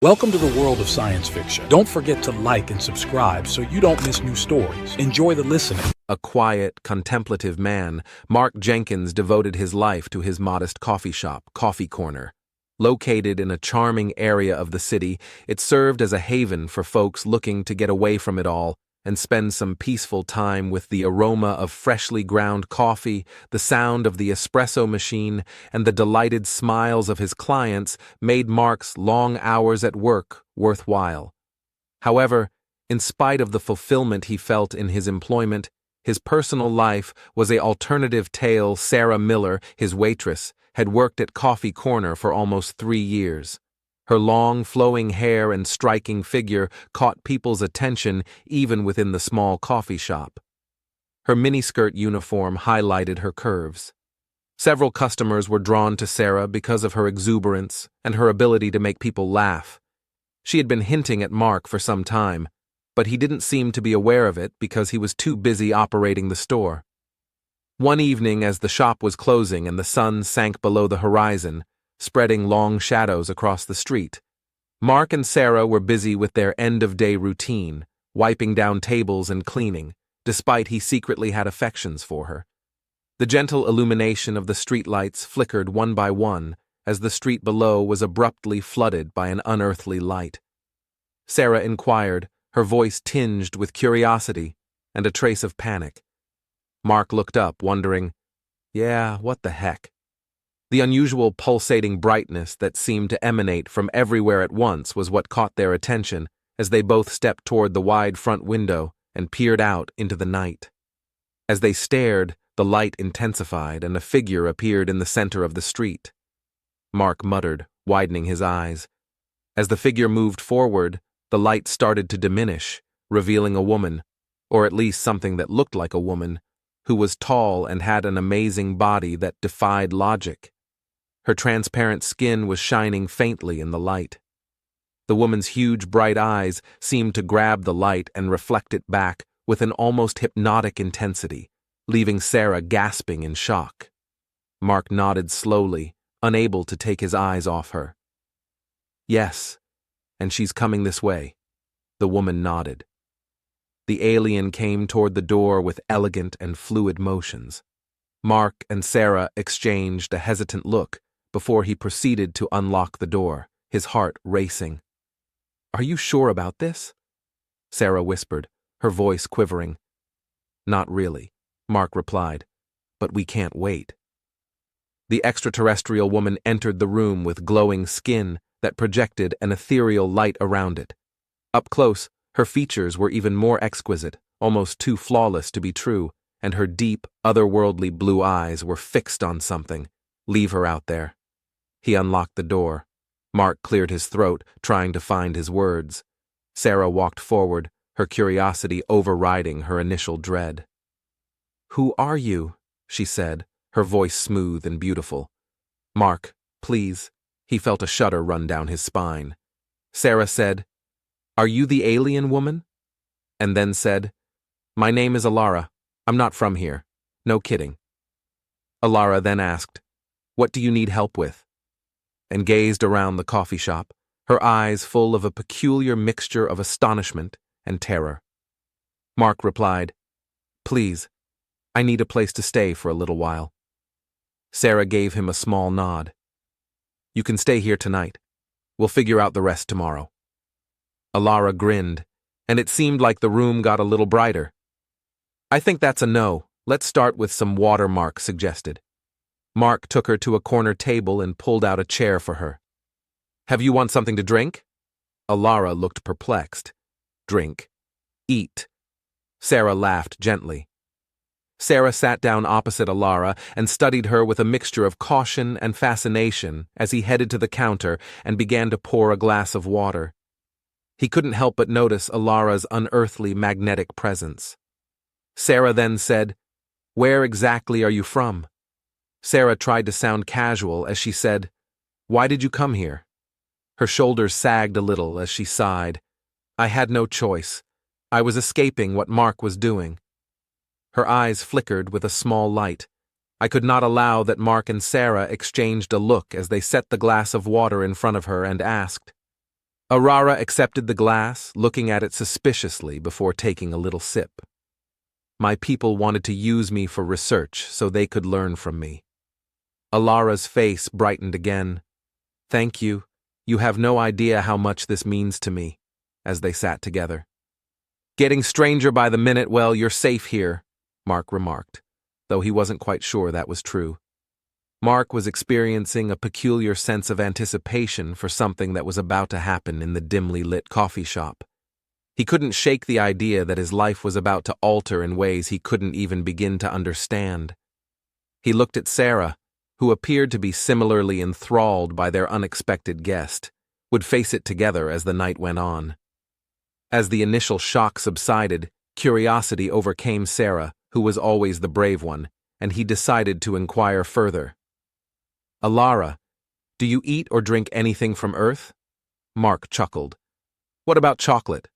Welcome to the world of science fiction. Don't forget to like and subscribe so you don't miss new stories. Enjoy the listening. A quiet, contemplative man, Mark Jenkins devoted his life to his modest coffee shop, Coffee Corner. Located in a charming area of the city, it served as a haven for folks looking to get away from it all and spend some peaceful time with the aroma of freshly ground coffee, the sound of the espresso machine, and the delighted smiles of his clients made Mark's long hours at work worthwhile. However, in spite of the fulfillment he felt in his employment, his personal life was an alternative tale. Sarah Miller, his waitress, had worked at Coffee Corner for almost 3 years. Her long, flowing hair and striking figure caught people's attention even within the small coffee shop. Her miniskirt uniform highlighted her curves. Several customers were drawn to Sarah because of her exuberance and her ability to make people laugh. She had been hinting at Mark for some time, but he didn't seem to be aware of it because he was too busy operating the store. One evening, as the shop was closing and the sun sank below the horizon, spreading long shadows across the street, Mark and Sarah were busy with their end-of-day routine, wiping down tables and cleaning, despite he secretly had affections for her. The gentle illumination of the streetlights flickered one by one as the street below was abruptly flooded by an unearthly light. Sarah inquired, her voice tinged with curiosity and a trace of panic. Mark looked up, wondering, "Yeah, what the heck?" The unusual pulsating brightness that seemed to emanate from everywhere at once was what caught their attention as they both stepped toward the wide front window and peered out into the night. As they stared, the light intensified and a figure appeared in the center of the street. Mark muttered, widening his eyes. As the figure moved forward, the light started to diminish, revealing a woman, or at least something that looked like a woman, who was tall and had an amazing body that defied logic. Her transparent skin was shining faintly in the light. The woman's huge bright eyes seemed to grab the light and reflect it back with an almost hypnotic intensity, leaving Sarah gasping in shock. Mark nodded slowly, unable to take his eyes off her. "Yes, and she's coming this way." The woman nodded. The alien came toward the door with elegant and fluid motions. Mark and Sarah exchanged a hesitant look before he proceeded to unlock the door, his heart racing. "Are you sure about this?" Sarah whispered, her voice quivering. "Not really," Mark replied, "but we can't wait." The extraterrestrial woman entered the room with glowing skin that projected an ethereal light around it. Up close, her features were even more exquisite, almost too flawless to be true, and her deep, otherworldly blue eyes were fixed on something. "Leave her out there." He unlocked the door. Mark cleared his throat, trying to find his words. Sarah walked forward, her curiosity overriding her initial dread. "Who are you?" she said, her voice smooth and beautiful. "Mark, please." He felt a shudder run down his spine. Sarah said, "Are you the alien woman?" And then said, "My name is Alara. I'm not from here. No kidding." Alara then asked, "What do you need help with?" And gazed around the coffee shop, her eyes full of a peculiar mixture of astonishment and terror. Mark replied, "Please, I need a place to stay for a little while." Sarah gave him a small nod. "You can stay here tonight. We'll figure out the rest tomorrow." Alara grinned, and it seemed like the room got a little brighter. "I think that's a no. Let's start with some water," Mark suggested. Mark took her to a corner table and pulled out a chair for her. "Have you want something to drink?" Alara looked perplexed. "Drink. Eat." Sarah laughed gently. Sarah sat down opposite Alara and studied her with a mixture of caution and fascination as he headed to the counter and began to pour a glass of water. He couldn't help but notice Alara's unearthly magnetic presence. Sarah then said, "Where exactly are you from?" Sarah tried to sound casual as she said, "Why did you come here?" Her shoulders sagged a little as she sighed. "I had no choice. I was escaping what Mark was doing." Her eyes flickered with a small light. I could not allow that Mark and Sarah exchanged a look as they set the glass of water in front of her and asked, Alara accepted the glass, looking at it suspiciously before taking a little sip. My people wanted to use me for research so they could learn from me. Alara's face brightened again. Thank you. You have no idea how much this means to me, as they sat together. Getting stranger by the minute. Well, you're safe here, Mark remarked, though he wasn't quite sure that was true. Mark was experiencing a peculiar sense of anticipation for something that was about to happen in the dimly lit coffee shop. He couldn't shake the idea that his life was about to alter in ways he couldn't even begin to understand. He looked at Sarah, who appeared to be similarly enthralled by their unexpected guest, would face it together as the night went on. As the initial shock subsided, curiosity overcame Sarah, who was always the brave one, and he decided to inquire further. Alara, do you eat or drink anything from Earth? Mark chuckled. What about chocolate?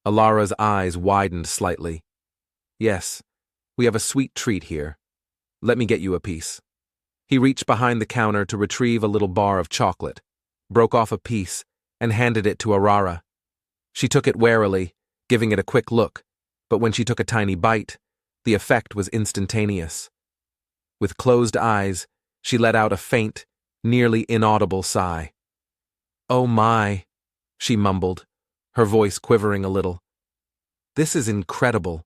Alara's eyes widened slightly. Yes, we have a sweet treat here. Let me get you a piece. He reached behind the counter to retrieve a little bar of chocolate, broke off a piece, and handed it to Alara. She took it warily, giving it a quick look, but when she took a tiny bite, the effect was instantaneous. With closed eyes, she let out a faint, nearly inaudible sigh. Oh my, she mumbled, her voice quivering a little. This is incredible,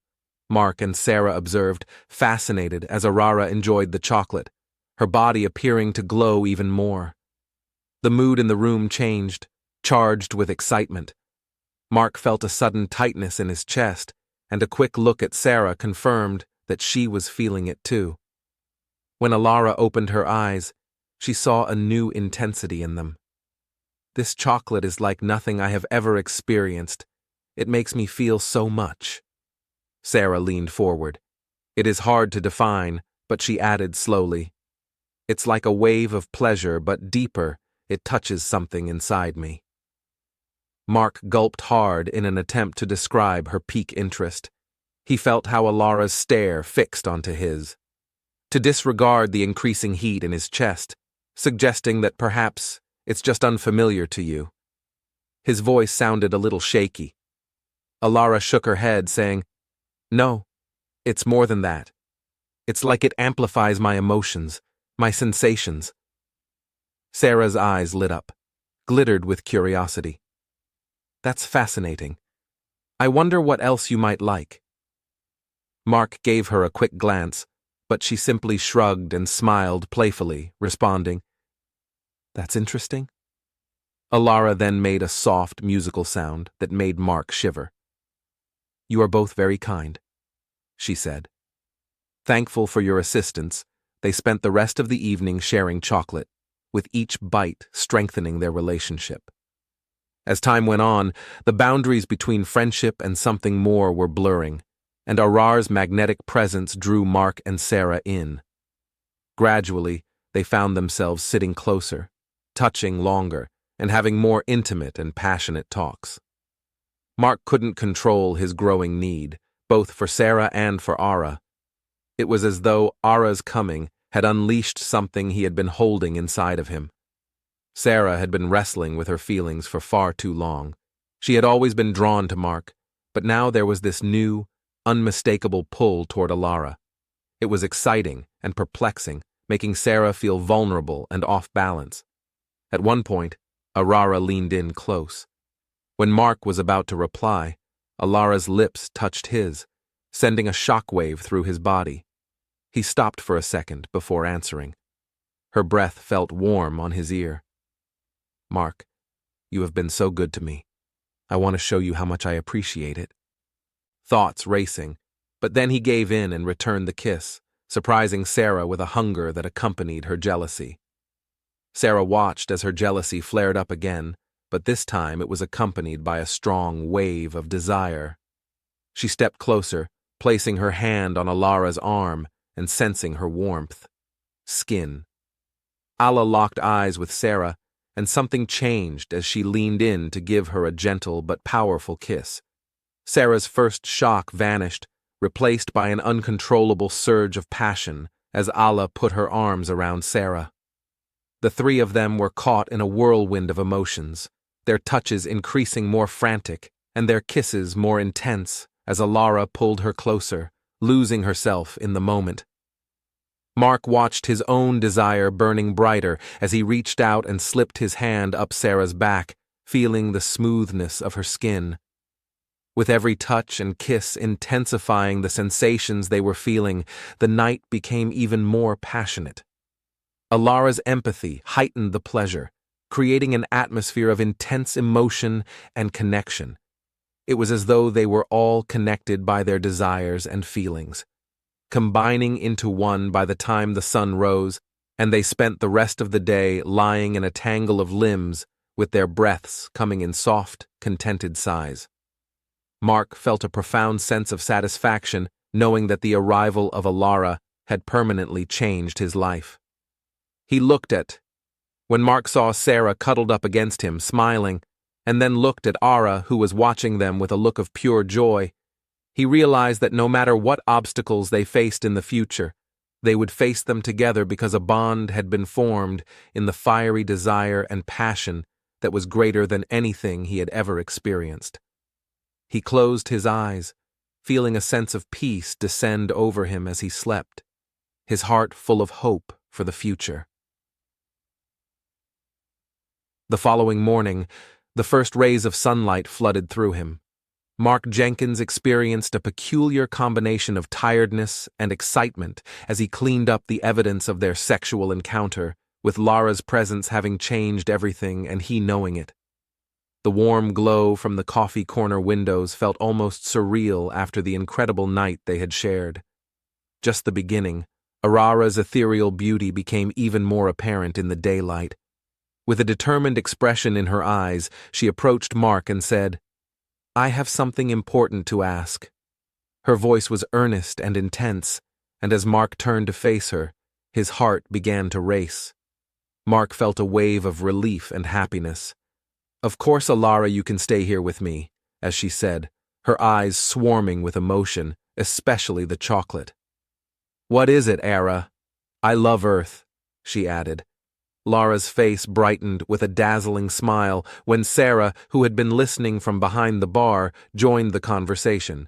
Mark and Sarah observed, fascinated as Alara enjoyed the chocolate, her body appearing to glow even more. The mood in the room changed, charged with excitement. Mark felt a sudden tightness in his chest, and a quick look at Sarah confirmed that she was feeling it too. When Alara opened her eyes, she saw a new intensity in them. This chocolate is like nothing I have ever experienced. It makes me feel so much. Sarah leaned forward. It is hard to define, but she added slowly. It's like a wave of pleasure, but deeper, it touches something inside me. Mark gulped hard in an attempt to describe her pique interest. He felt how Alara's stare fixed onto his. To disregard the increasing heat in his chest, suggesting that perhaps it's just unfamiliar to you. His voice sounded a little shaky. Alara shook her head, saying, No, it's more than that. It's like it amplifies my emotions, my sensations. Sarah's eyes lit up, glittered with curiosity. That's fascinating. I wonder what else you might like. Mark gave her a quick glance, but she simply shrugged and smiled playfully, responding, That's interesting. Alara then made a soft musical sound that made Mark shiver. You are both very kind, she said. Thankful for your assistance, they spent the rest of the evening sharing chocolate, with each bite strengthening their relationship. As time went on, the boundaries between friendship and something more were blurring, and Arar's magnetic presence drew Mark and Sarah in. Gradually, they found themselves sitting closer, touching longer, and having more intimate and passionate talks. Mark couldn't control his growing need, both for Sarah and for Ara. It was as though Ara's coming had unleashed something he had been holding inside of him. Sarah had been wrestling with her feelings for far too long. She had always been drawn to Mark, but now there was this new, unmistakable pull toward Alara. It was exciting and perplexing, making Sarah feel vulnerable and off balance. At one point, Alara leaned in close. When Mark was about to reply, Alara's lips touched his, sending a shockwave through his body. He stopped for a second before answering. Her breath felt warm on his ear. Mark, you have been so good to me. I want to show you how much I appreciate it. Thoughts racing, but then he gave in and returned the kiss, surprising Sarah with a hunger that accompanied her jealousy. Sarah watched as her jealousy flared up again, but this time it was accompanied by a strong wave of desire. She stepped closer, placing her hand on Alara's arm and sensing her warmth. Skin. Ala locked eyes with Sarah, and something changed as she leaned in to give her a gentle but powerful kiss. Sarah's first shock vanished, replaced by an uncontrollable surge of passion as Ala put her arms around Sarah. The three of them were caught in a whirlwind of emotions, their touches increasing more frantic and their kisses more intense as Alara pulled her closer, losing herself in the moment. Mark watched his own desire burning brighter as he reached out and slipped his hand up Sarah's back, feeling the smoothness of her skin. With every touch and kiss intensifying the sensations they were feeling, the night became even more passionate. Alara's empathy heightened the pleasure, creating an atmosphere of intense emotion and connection. It was as though they were all connected by their desires and feelings, combining into one by the time the sun rose, and they spent the rest of the day lying in a tangle of limbs with their breaths coming in soft, contented sighs. Mark felt a profound sense of satisfaction knowing that the arrival of Alara had permanently changed his life. He looked at when Mark saw Sarah cuddled up against him, smiling, and then looked at Ara, who was watching them with a look of pure joy. He realized that no matter what obstacles they faced in the future, they would face them together because a bond had been formed in the fiery desire and passion that was greater than anything he had ever experienced. He closed his eyes, feeling a sense of peace descend over him as he slept, his heart full of hope for the future. The following morning, the first rays of sunlight flooded through him. Mark Jenkins experienced a peculiar combination of tiredness and excitement as he cleaned up the evidence of their sexual encounter, with Lara's presence having changed everything and he knowing it. The warm glow from the coffee corner windows felt almost surreal after the incredible night they had shared. Just the beginning, Alara's ethereal beauty became even more apparent in the daylight. With a determined expression in her eyes, she approached Mark and said, "I have something important to ask." Her voice was earnest and intense, and as Mark turned to face her, his heart began to race. Mark felt a wave of relief and happiness. "Of course, Alara, you can stay here with me," as she said, her eyes swarming with emotion, especially the chocolate. "What is it, Ara?" "I love Earth," she added. Lara's face brightened with a dazzling smile when Sarah, who had been listening from behind the bar, joined the conversation.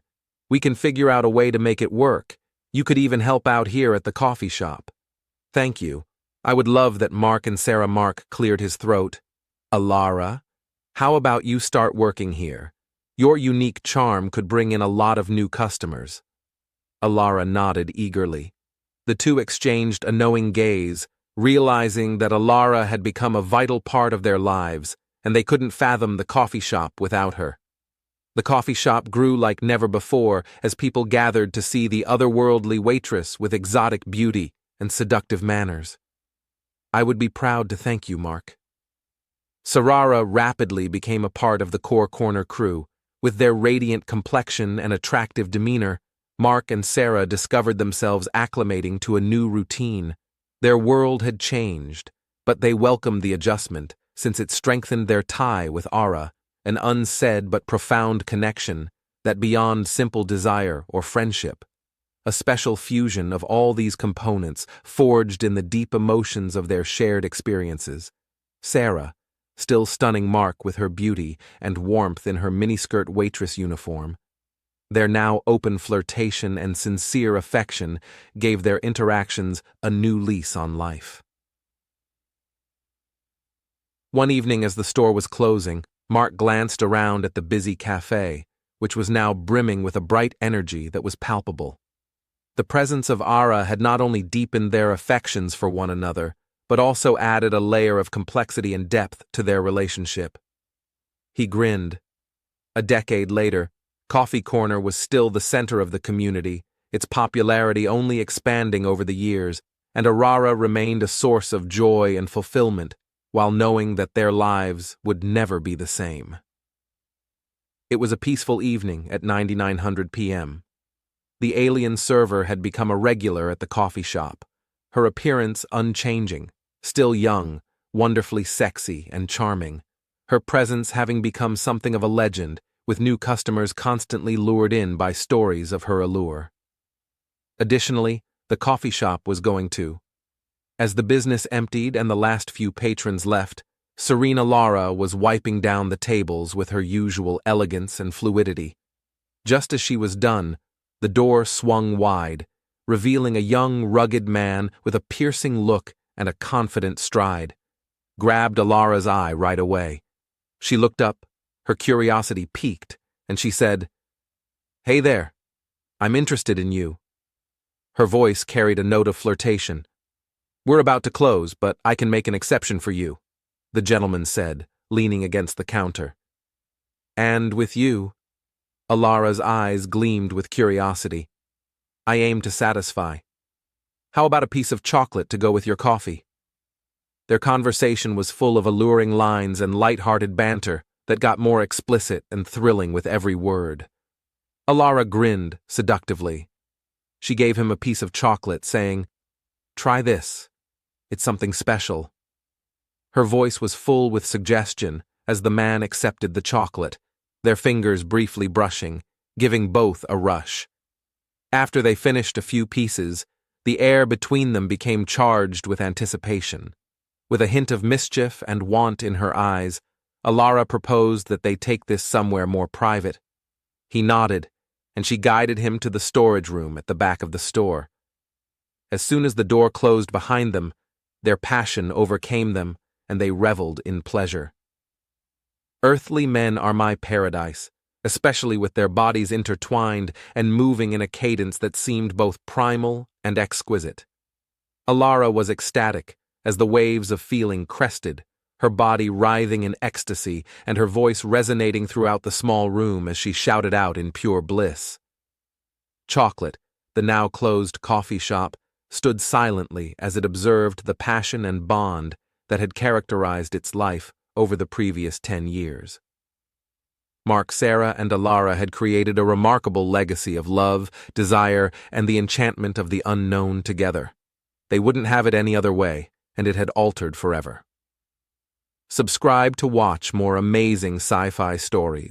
"We can figure out a way to make it work. You could even help out here at the coffee shop." "Thank you. I would love that." Mark and Sarah. Mark cleared his throat. "Alara, how about you start working here? Your unique charm could bring in a lot of new customers." Alara nodded eagerly. The two exchanged a knowing gaze, realizing that Alara had become a vital part of their lives, and they couldn't fathom the coffee shop without her. The coffee shop grew like never before as people gathered to see the otherworldly waitress with exotic beauty and seductive manners. "I would be proud to thank you, Mark." Sarara rapidly became a part of the core corner crew. With their radiant complexion and attractive demeanor, Mark and Sarah discovered themselves acclimating to a new routine. Their world had changed, but they welcomed the adjustment, since it strengthened their tie with Ara, an unsaid but profound connection that beyond simple desire or friendship. A special fusion of all these components forged in the deep emotions of their shared experiences. Sarah, still stunning Mark with her beauty and warmth in her miniskirt waitress uniform. Their now open flirtation and sincere affection gave their interactions a new lease on life. One evening as the store was closing, Mark glanced around at the busy cafe, which was now brimming with a bright energy that was palpable. The presence of Ara had not only deepened their affections for one another, but also added a layer of complexity and depth to their relationship. He grinned. A decade later, Coffee Corner was still the center of the community, its popularity only expanding over the years, and Alara remained a source of joy and fulfillment, while knowing that their lives would never be the same. It was a peaceful evening at 9900 p.m. The alien server had become a regular at the coffee shop, her appearance unchanging, still young, wonderfully sexy and charming, her presence having become something of a legend, with new customers constantly lured in by stories of her allure. Additionally, the coffee shop was going too. As the business emptied and the last few patrons left, Serena Lara was wiping down the tables with her usual elegance and fluidity. Just as she was done, the door swung wide, revealing a young, rugged man with a piercing look and a confident stride. Grabbed Alara's eye right away. She looked up, her curiosity piqued, and she said, "Hey there, I'm interested in you." Her voice carried a note of flirtation. "We're about to close, but I can make an exception for you," the gentleman said, leaning against the counter. "And with you?" Alara's eyes gleamed with curiosity. "I aim to satisfy. How about a piece of chocolate to go with your coffee?" Their conversation was full of alluring lines and light-hearted banter that got more explicit and thrilling with every word. Alara grinned seductively. She gave him a piece of chocolate, saying, "Try this. It's something special." Her voice was full with suggestion as the man accepted the chocolate, their fingers briefly brushing, giving both a rush. After they finished a few pieces, the air between them became charged with anticipation. With a hint of mischief and want in her eyes, Alara proposed that they take this somewhere more private. He nodded, and she guided him to the storage room at the back of the store. As soon as the door closed behind them, their passion overcame them, and they reveled in pleasure. Earthly men are my paradise, especially with their bodies intertwined and moving in a cadence that seemed both primal and exquisite. Alara was ecstatic as the waves of feeling crested, her body writhing in ecstasy and her voice resonating throughout the small room as she shouted out in pure bliss. Chocolate, the now closed coffee shop, stood silently as it observed the passion and bond that had characterized its life over the previous 10 years. Mark, Sarah, and Alara had created a remarkable legacy of love, desire, and the enchantment of the unknown together. They wouldn't have it any other way, and it had altered forever. Subscribe to watch more amazing sci-fi stories.